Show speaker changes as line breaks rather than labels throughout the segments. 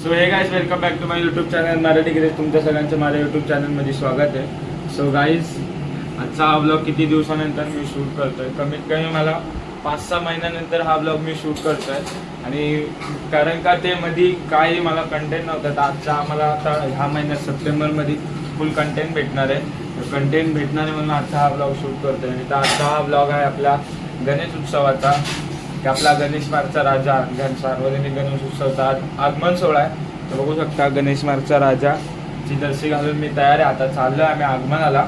So hey guys welcome back to my YouTube channel Marathi craze. तुमच्या सगळ्यांचं माझ्या YouTube चॅनलमध्ये स्वागत आहे. सो गाईज आजचा हा ब्लॉग किती दिवसानंतर मी शूट करतो आहे. कमीत कमी मला 5-6 महिन्यानंतर हा ब्लॉग मी शूट करतो आहे. आणि कारण का ते मध्ये काही मला कंटेंट नव्हतं, तर आजचा आम्हाला आता ह्या महिन्यात सप्टेंबरमध्ये फुल कंटेंट भेटणार आहे. कंटेंट भेटणार आहे म्हणून आजचा हा ब्लॉग शूट करतो आहे. तर आजचा हा ब्लॉग आहे आपला गणेश उत्सवाचा, की आपला गणेश मार्गचा राजा सार्वजनिक गणेश उत्सवाचा आज आगमन सोहळा आहे. तर बघू शकता गणेश मार्गचा राजाची जर्सी घालून मी तयार आहे. आता चाललो आहे आम्ही आगमनाला.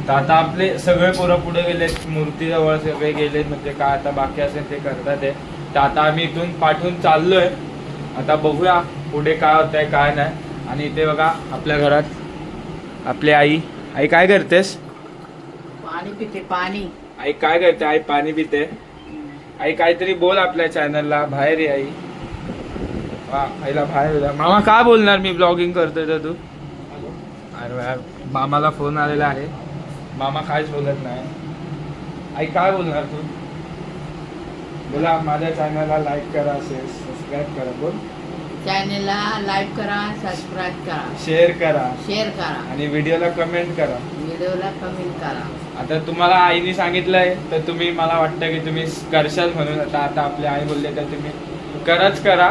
तर आता आपले सगळे पोरं पुढे गेलेत, मूर्तीजवळ सगळे गेलेत, म्हणजे काय आता बाकी असेल ते करतात आहे. तर आता आम्ही इथून पाठवून चाललो आहे. आता बघूया पुढे काय होत आहे काय नाही. आणि इथे बघा आपल्या घरात आपली आई काय करतेस?
पाणी पिते पाणी.
आई काय करते? आई पाणी पिते. आई काहीतरी बोल आपल्या चॅनलला. बाहेर ये आई. आईला बाहेर. मामा काय बोलणार? मी ब्लॉगिंग करतोय तर तू. अरे यार मामाला फोन आलेला आहे. मामा काहीच बोलत नाही. आई काय बोलणार तू? बोला माझ्या चॅनलला लाईक करा, सबस्क्राईब करा. बोल.
चॅनलला लाईक करा, सबस्क्राईब करा,
शेअर करा आणि व्हिडिओला कमेंट करा.
व्हिडिओला कमेंट करा.
आता तुम्हाला आईने सांगितलंय तर तुम्ही, मला वाटतं की तुम्ही करशाल म्हणून. आता आपली आई बोलले तर तुम्ही करच करा.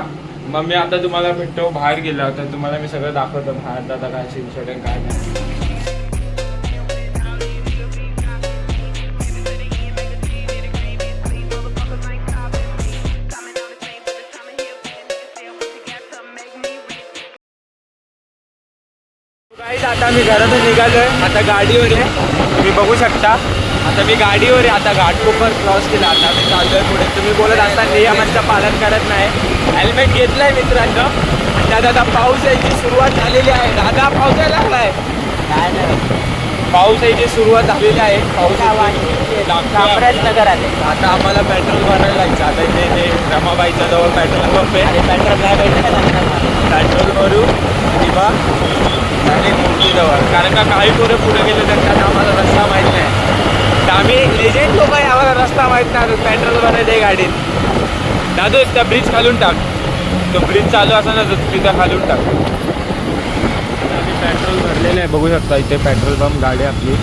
मग मी आता तुम्हाला भेटतो बाहेर गेला तर तुम्हाला मी सगळं दाखवतो बाहेर आता काय सिन्सिडेंट काय नाही. आता मी घरातून निघालोय. आता गाडीवर आहे, तुम्ही बघू शकता. आता मी गाडीवर आहे. आता घाटकोपर क्रॉस केला. आता मी चाललोय पुढे. तुम्ही बोलत असताना नियमांचं पालन करत नाही. हेल्मेट घेतलंय मित्रांनो. त्यात आता पाऊस यायची सुरुवात झालेली आहे. दादा पाऊस यायला लागलाय.
काय नाही,
पाऊस यायची सुरुवात झालेली आहे. पाऊस
नगर आले.
आता आम्हाला पेट्रोल भरायला जायचं. आता इथे रमाबाईच्या जवळ पेट्रोल पंप आहे.
पेट्रोल नाही भेटलं.
पेट्रोल भरू किंवा आणि मूर्तीजवळ. कारण का काही पोरं पुढे गेले तर त्यांना आम्हाला रस्ता माहीत नाही. तर आम्ही लेजेंड लोक आहे, आम्हाला रस्ता माहीत नाही. पेट्रोल भरायचं आहे गाडीत. दादू त्या ब्रिज खालून टाक. तो ब्रिज चालू असा ना तिथं खालून टाक. आम्ही पेट्रोल भरलेलं आहे, बघू शकता. इथे पेट्रोल पंप गाडी आपली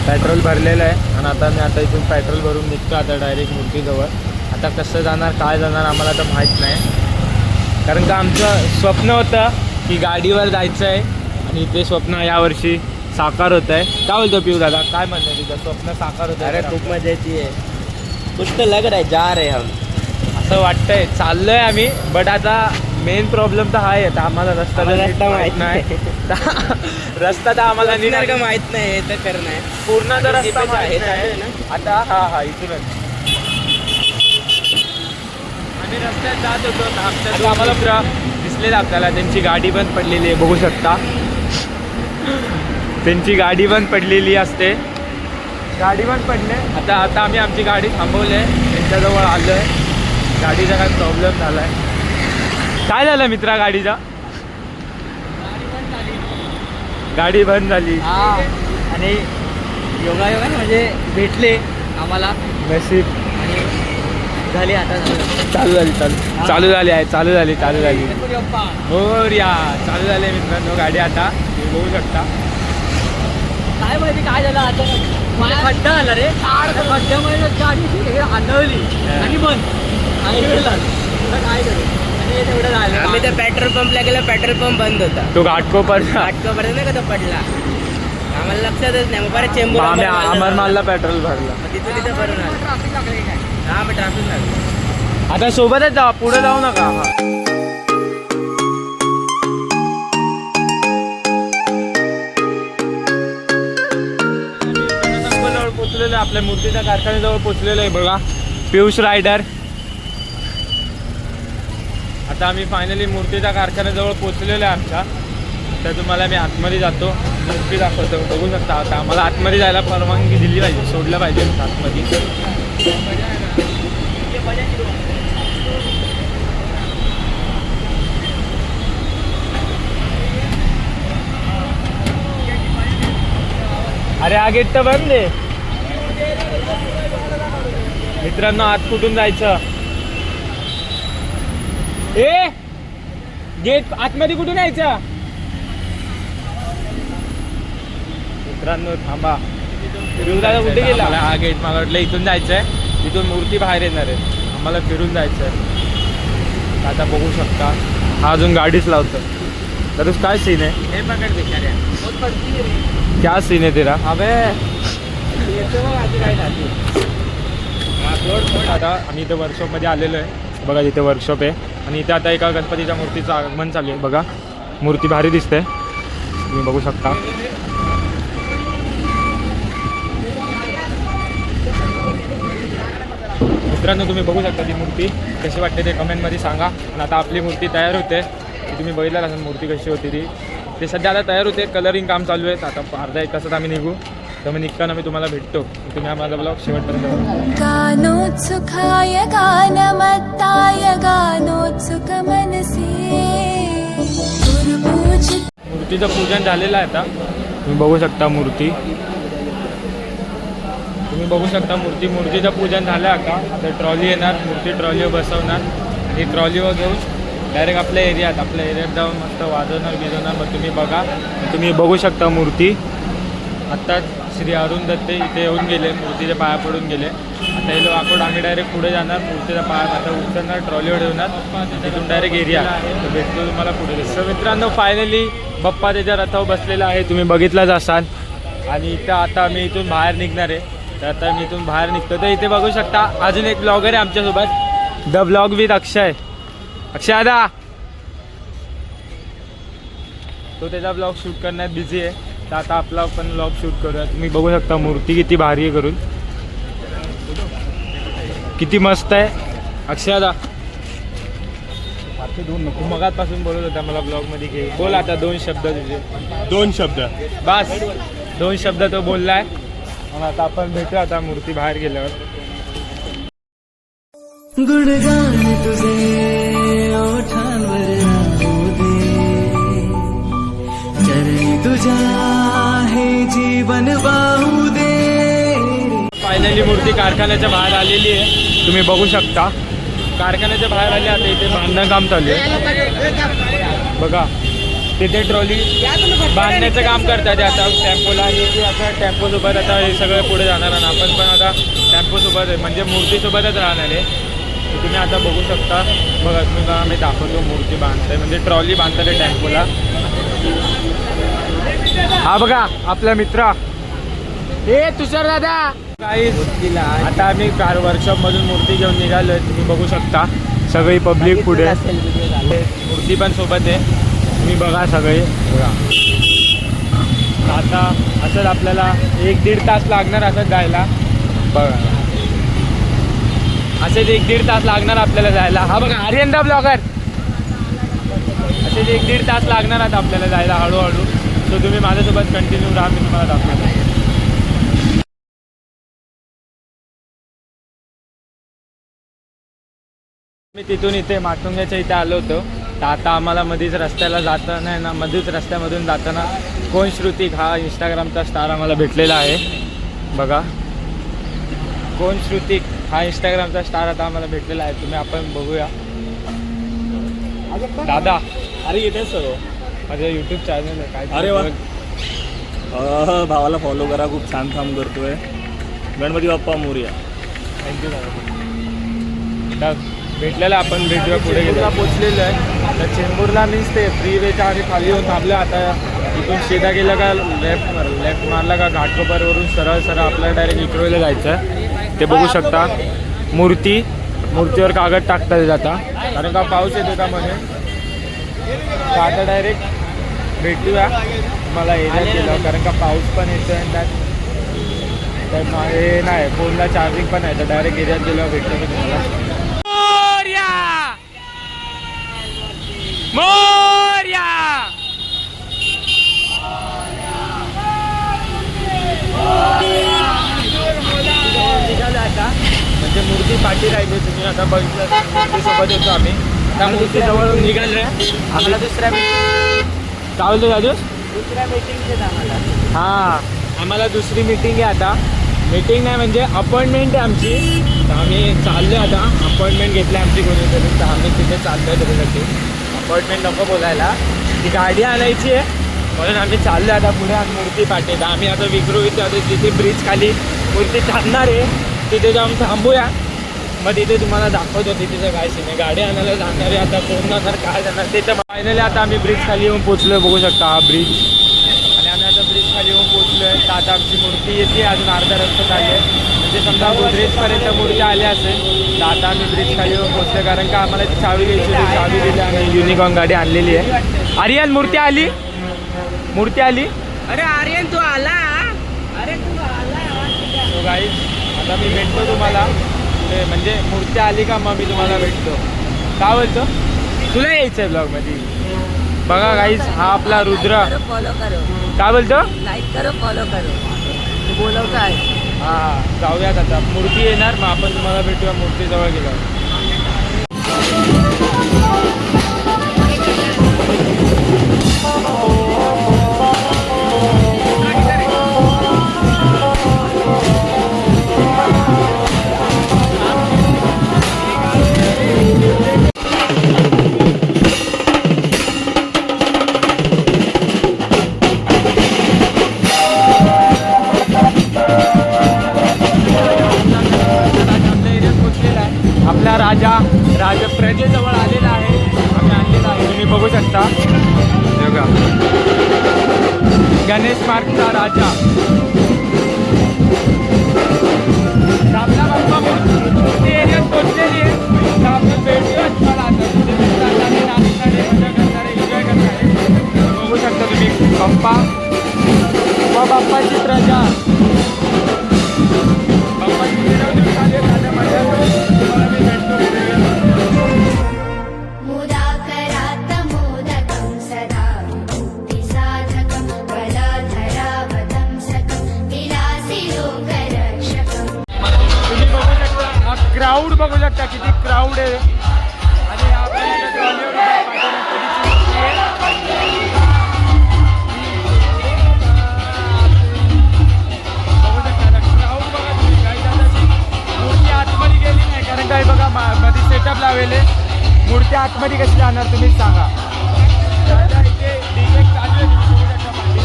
पेट्रोल भरलेलं आहे. आणि आता इथून पेट्रोल भरून निघतो आता डायरेक्ट मूर्तीजवळ. आता कसं जाणार काय जाणार आम्हाला तर माहीत नाही. कारण का आमचं स्वप्न होतं की गाडीवर जायचं आहे. आणि ते स्वप्न यावर्षी साकार होत आहे. काय बोलतो पिऊ दादा? काय म्हणतो तुझं स्वप्न साकार होत आहे?
अरे खूप मजा येते. कुछ तो लग रहा है जा रहे हम.
असं वाटतंय चाललोय आम्ही. बट आता मेन प्रॉब्लेम तर आहे. आता आम्हाला रस्ता
माहित नाही.
रस्ता तर आम्हाला
निघणार का माहित नाही. हे तर करणं आहे
पूर्ण तर रस्ता माहित
आहे
नाही.
ना.
आता हा इथूनच आम्ही रस्त्यात जात होतो. आमच्या आम्हाला दिसलेलं आपल्याला त्यांची गाडी बंद पडलेली आहे, बघू शकता. त्यांची गाडी बंद पडलेली असते. गाडी बंद पडले. आता आम्ही आमची गाडी थांबवली आहे. त्यांच्याजवळ आलो आहे. गाडीचा काय प्रॉब्लेम झाला आहे. काय झालं मित्रा गाडीचा? गाडी बंद झाली.
आणि योगायोगाने म्हणजे भेटले आम्हाला
नशीब.
आणि झाली आता
चालू झाली मोरया. चालू झाले मित्रांनो गाडी. आता तुम्ही बघू शकता.
काय माहिती काय झालं अचानक. मला खड्डा आला रे. खड्ड्यामुळे गाडी हे आंधळली आणि बंद काय करू. आणि तेवढं झालं. आम्ही तर पेट्रोल पंपला गेलो. पेट्रोल पंप बंद होता.
तो घाटकोपर
नाही का तो पडला. आम्हाला लक्षातच नाही. मग परत चेंबूर
अमरमालला पेट्रोल भरलं.
तिथं भरून आलं. ट्रॅफिक लागले काय. हा मग ट्रॅफिक लागलं.
आता सोबतच जा, पुढे जाऊ नका. जवळ पोचलेलो आहे. आपल्या मूर्तीच्या कारखान्याजवळ पोचलेलो आहे बघा. पियुष रायडर. आता आम्ही फायनली मूर्तीच्या कारखान्याजवळ पोचलेलो आहे आमच्या. तर तुम्हाला मी आतमध्ये जातो, मूर्ती दाखवतो. बघू शकता. आता आम्हाला आतमध्ये जायला परवानगी दिली पाहिजे, सोडलं पाहिजे आतमध्ये. अरे हा गेट तर बंद आहे मित्रांनो. आत कुठून जायचं? ए गेट आतमध्ये कुठून यायचं मित्रांनो थांबा फिरून कुठे गेला हा गेट मला वाटलं इथून जायचंय तिथून मूर्ती बाहेर येणार आहे आम्हाला फिरून जायचंय आता बघू शकता हा अजून गाडीच लावतो तर काय सीन आहे
हे पकड बिचाऱ्या बहुत पडती है रे.
क्या सीन आहे तेरा
अबे येतो बघ आधी काय झाली
आता आम्ही इथे वर्कशॉपमध्ये आलेलो आहे बघा इथे वर्कशॉप आहे आणि इथे आता एका गणपतीच्या मूर्तीचं आगमन चालू आहे बघा मूर्ती भारी दिसते तुम्ही बघू शकता मित्रांनो तुम्ही बघू शकता ती मूर्ती कशी वाटते ते कमेंटमध्ये सांगा आणि आता आपली मूर्ती तयार होते ती तुम्ही बघितलं असेल मूर्ती कशी होती ती सध्या आता तयार होते कलरिंग काम चालू आहे आता अर्धा एक तासात आम्ही निघू तर मी निघताना मी तुम्हाला भेटतो तुम्ही माझा ब्लॉग शेवटपर्यंत बघा
गानोत्सुकाय गानमत्ताय गानोत्सुक मनसे गुरुपूजित
मूर्तीचं पूजन झालेलं आहे आता तुम्ही बघू शकता मूर्ती मूर्तीचं पूजन झालं आता ट्रॉली येणार मूर्ती ट्रॉलीवर बसवणार आणि ट्रॉलीवर घेऊन डायरेक्ट आपल्या एरियात जाऊन मस्त वाजवणार मग तुम्ही बघा तुम्ही बघू शकता मूर्ती आत्ताच श्री अरुण दत्ते इथे येऊन गेले मूर्तीच्या पाया पडून गेले आता हे लोक आम्ही डायरेक्ट पुढे जाणार मूर्तीच्या पाया आता उचलणार ट्रॉलीवर ठेवणार तिथून डायरेक्ट एरिया तर भेटतो तुम्हाला पुढे तर मित्रांनो फायनली बाप्पा त्याच्या रथावर बसलेला आहे तुम्ही बघितलाच असाल आणि इथं आता आम्ही इथून बाहेर निघणार आहे तर आता मी इथून बाहेर निघतो तर इथे बघू शकता अजून एक ब्लॉगर आहे आमच्यासोबत द ब्लॉग विथ अक्षय दादा तो त्याचा ब्लॉग शूट करण्यात बिझी आहे तर आता आपला पण ब्लॉग शूट करूया तुम्ही बघू शकता मूर्ती किती भारी आहे करून किती मस्त आहे अक्षयदा तू मगातपासून बोलत होता मला ब्लॉगमध्ये घे बोल आता 2 शब्द तुझे
2 शब्द
बस 2 शब्द तो बोललाय मग आता आपण भेटू आता मूर्ती बाहेर गेल्यावर
गुणगान तुझे ओठांवर राहू दे चरणी तुझ्या हे जीवन वाहू दे
फायनली मूर्ती कारखान्याच्या बाहेर आलेली आहे तुम्ही बघू शकता कारखान्याच्या बाहेर आली आता इथे बांधणं काम चालू आहे बघा तिथे ट्रॉली बांधण्याचं काम करतात आता टेम्पोला आणि आता टेम्पोसोबत आता हे सगळं पुढे जाणार आणि आपण पण आता टेम्पोसोबत आहे म्हणजे मूर्तीसोबतच राहणार आहे तुम्ही आता बघू शकता बघा तुम्ही आम्ही दाखवतो मूर्ती बांधताय म्हणजे ट्रॉली बांधतात आहे टेम्पोला हा बघा आपला मित्र हे तुषार दादा काही आता आम्ही कार वर्कशॉपमधून मूर्ती घेऊन निघालो आहे तुम्ही बघू शकता सगळी पब्लिक पुढे मूर्ती पण सोबत आहे तुम्ही बघा सगळे बघा आता असंच आपल्याला 1-1.5 तास लागणार असंच जायला बघा असेच 1-1.5 तास लागणार आपल्याला जायला हा बघा आर्यनदा ब्लॉगर असेच 1-1.5 तास लागणार आता आपल्याला जायला हळूहळू सो तुम्ही माझ्यासोबत कंटिन्यू राहा मी तुम्हाला दाखवतो मी तिथून इथे माटुंग्याच्या इथे आलो होतो तर आता आम्हाला मध्येच रस्त्याला जाताना आहे ना मध्येच रस्त्यामधून जाताना कोण श्रुतिक हा इंस्टाग्रामचा स्टार आम्हाला भेटलेला आहे बघा कोण श्रुतिक हा इंस्टाग्रामचा स्टार आता आम्हाला भेटलेला आहे तुम्ही आपण बघूया दादा
अरे येते सर
माझं यूट्यूब चॅनल आहे काय
अरे वा भावाला फॉलो करा खूप छान काम करतोय गणपती बाप्पा मोरया
थँक्यू दादा भेटलेला आपण भेटूया पुढे गेला पोचलेलो आहे तर चेंबूरला मीन्स ते फ्री वेच्या आधी खाली येऊन थांबलं आता इथून सीधा गेलं का लेफ्ट मारला का घाटकोपरवरून सरळ आपल्याला डायरेक्ट इकडे जायचं आहे ते बघू शकता मूर्तीवर कागद टाकता जाता कारण का पाऊस येतो का मध्ये तर आता डायरेक्ट भेटूया मला एरियात गेलं कारण का पाऊस पण येतो आहे त्यात तर हे नाही फोनला चार्जिंग पण आहे तर डायरेक्ट एरियात गेल्यावर भेटतो मी तुम्हाला मोरया निघालं आता म्हणजे मूर्ती पाठी राहिली तुम्ही आता बघितलं मूर्तीसोबत येतो आम्ही त्या मूर्तीजवळ निघालोय आम्हाला दुसऱ्या काय बोलतो दादू
दुसऱ्या मीटिंगचे आम्हाला
हां आम्हाला दुसरी मीटिंग आहे आता मीटिंग नाही म्हणजे अपॉइंटमेंट आहे आमची तर आम्ही चाललो आता अपॉइंटमेंट घेतली आमची कोणीतरी तर आम्ही तिथे चाललो आहे त्याच्यासाठी अपॉइंटमेंट नको बोलायला. ती गाडी आणायची आहे म्हणून आम्ही चाललो आता पुढे आणि मूर्ती पाठवतो. आम्ही आता विक्रू इथे आता जिथे ब्रिज खाली मूर्ती थांबणार आहे तिथे जाऊन थांबूया. मग तिथे तुम्हाला दाखवतो तिथेचं काय सीन आहे. गाडी आणायला जाणार आहे आता कोण ना काय जाणार ते तर फायनली आता आम्ही ब्रिज खाली येऊन पोचलो. बघू शकता हा ब्रिज. आणि आम्ही आता ब्रिज खाली येऊन पोचलो आहे. तर आता आमची मूर्ती येते अजून अर्धा रस्ता चालली आहे. म्हणजे समजा गोदरेजपर्यंत मूर्ती आली असेल तर आता आम्ही ब्रिज खाली येऊन पोचलो कारण का आम्हाला ती चावी घ्यायची होती. चावी दिली आणि युनिकॉर्न गाडी आणलेली आहे. आर्यन मूर्ती आली. मूर्ती आली.
अरे आर्यन तू आला. अरे तू आला.
सो गाईज आता मी भेटतो तुम्हाला पुढे. म्हणजे मूर्ती आली का मग मी तुम्हाला भेटतो. काय बोलतो तुला यायचं आहे ब्लॉगमध्ये. बघा गाईज हा आपला रुद्र.
फॉलो करो,
काय बोलतो
लाईक करो, फॉलो करो. तू बोलवताय.
हां जाऊयात आता. मूर्ती येणार मग आपण तुम्हाला भेटूया मूर्तीजवळ गेल्यावर. आपला राजा प्रजेजवळ आलेला आहे. आम्ही आणलेला आहे तुम्ही बघू शकता. बघा गणेश मार्गचा राजा आपला बाप्पा मूर्ती एरियात पोचलेली आहे. तर आपण भेटूया तुम्हाला आता नाचणारे मजा करणारे एन्जॉय करणारे बघू शकता तुम्ही. बाप्पा व बाप्पाची प्रजा बाप्पाची मिरवणूक चालेल माझ्या माझ्या तुम्हाला मी भेटतो.
मुदाकरात् मोदकं सदा मुक्तिसाधकं बलधरावतं सकं विलासी लोकरक्षकम्.
तुम्ही बघू शकता हा क्राऊड बघू शकता किती क्राऊड आहे. आणि आपण ट्रॉलीवर बघू शकता क्राऊड बघा तुम्ही. काही मूर्ती आतमध्ये गेली नाही कारण काय बघा मध्ये सेटअप लावले. मूर्ती आतमध्ये कशी जाणार तुम्हीच सांगा. आता इथे DJ चालू आहे तुम्ही बघू शकता मागे.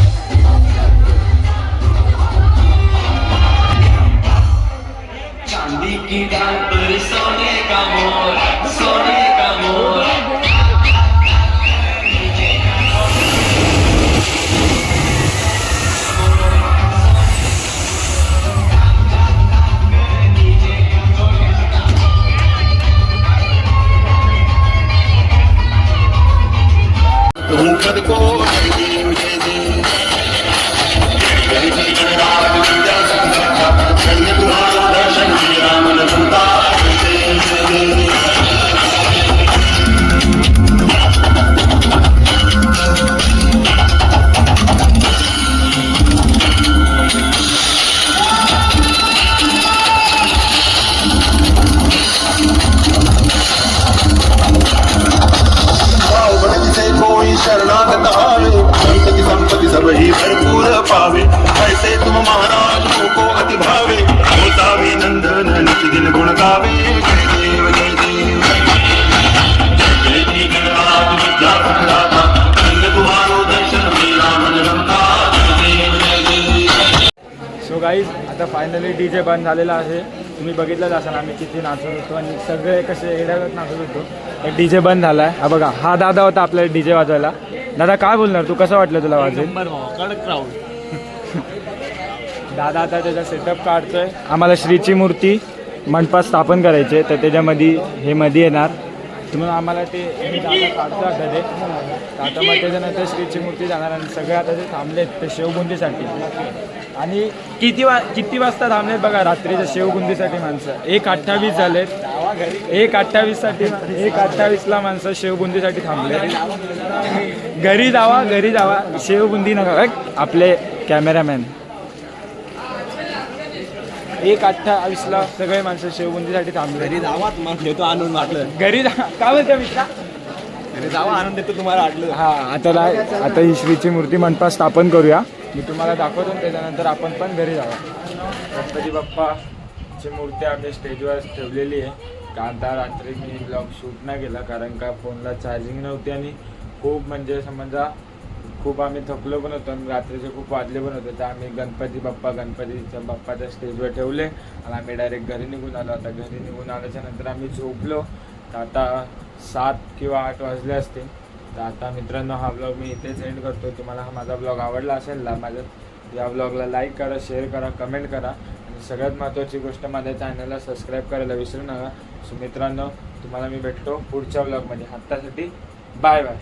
चांदी की डाल पर सोने का मोर, सोने का मोर. तुम खुद को कोई शरणागत आवे, संत की संपत्ति सब ही भरपूर पावे. ऐसे तुम महाराज को अति भावे, होता भी नंदन नित दिन गुण गावे. जय देव जय देव जय जय गणराज विद्या प्रदाता, संग तुम्हारो दर्शन मेरा मन रमता. जय देव जय देव.
सो गाईज आता फायनली DJ बंद झालेला आहे. तुम्ही बघितलंच असाल आम्ही किती नाचत होतो आणि सगळे कसे एड्यागत नाचत होतो. एक DJ बंद झाला आहे. हा बघा हा दादा होता आपल्याला DJ वाजवायला. दादा काय बोलणार तू कसं वाटलं तुला वाजेल.
कडक क्राऊड.
दादा आता त्याचा सेटअप काढतोय. आम्हाला श्रीची मूर्ती मंडपात स्थापन करायची आहे तर त्याच्यामध्ये हे मध्ये येणार म्हणून आम्हाला ते दादा काढतो आता ते. आता मग त्याच्यानंतर श्रीची मूर्ती जाणार आणि सगळे आता ते थांबलेत ते शेवबुंदीसाठी. आणि किती वाजता थांबलेत बघा रात्रीच्या शेवबुंदीसाठी माणसं. 1:28 झालेत. 1:28ला माणसं शेवबुंदीसाठी थांबले. घरी जावा शेवबुंदी नका. आपले कॅमेरामॅन 1:28ला सगळे माणसं शेवबुंदीसाठी थांबले.
घरी जावा तुम्हाला घेतो आणून वाटलं.
घरी जा काय बोलतो मित्रा.
घरी जावा आणून देतो तुम्हाला वाटलं.
हां आता ही श्रीची मूर्ती मंडपात स्थापन करूया. मी तुम्हाला दाखवतो त्याच्यानंतर आपण पण घरी जावा. गणपती बाप्पाची मूर्ती आम्ही स्टेजवर ठेवलेली आहे. आता रात्री मी ब्लॉग शूट नाही केला कारण का फोनला चार्जिंग नव्हती आणि खूप म्हणजे समजा खूप आम्ही थकलो पण होतो आणि रात्रीचे खूप वाजले पण होते. तर आम्ही गणपतीच्या बाप्पाच्या स्टेजवर ठेवले आणि आम्ही डायरेक्ट घरी निघून आलो. आता घरी निघून आल्याच्या नंतर आम्ही झोपलो. तर आता 7 किंवा 8 वाजले असतील. तर आता मित्रांनो हा ब्लॉग मी इथेच एंड करतो. तुम्हाला हा माझा ब्लॉग आवडला असेल ना, माझ्या या ब्लॉगला लाईक करा, शेअर करा, कमेंट करा आणि सगळ्यात महत्त्वाची गोष्ट माझ्या चॅनलला सबस्क्राईब करायला विसरू नका. सो मित्रांनो तुम्हाला मी भेटतो पुढच्या ब्लॉगमध्ये. आत्तासाठी बाय बाय.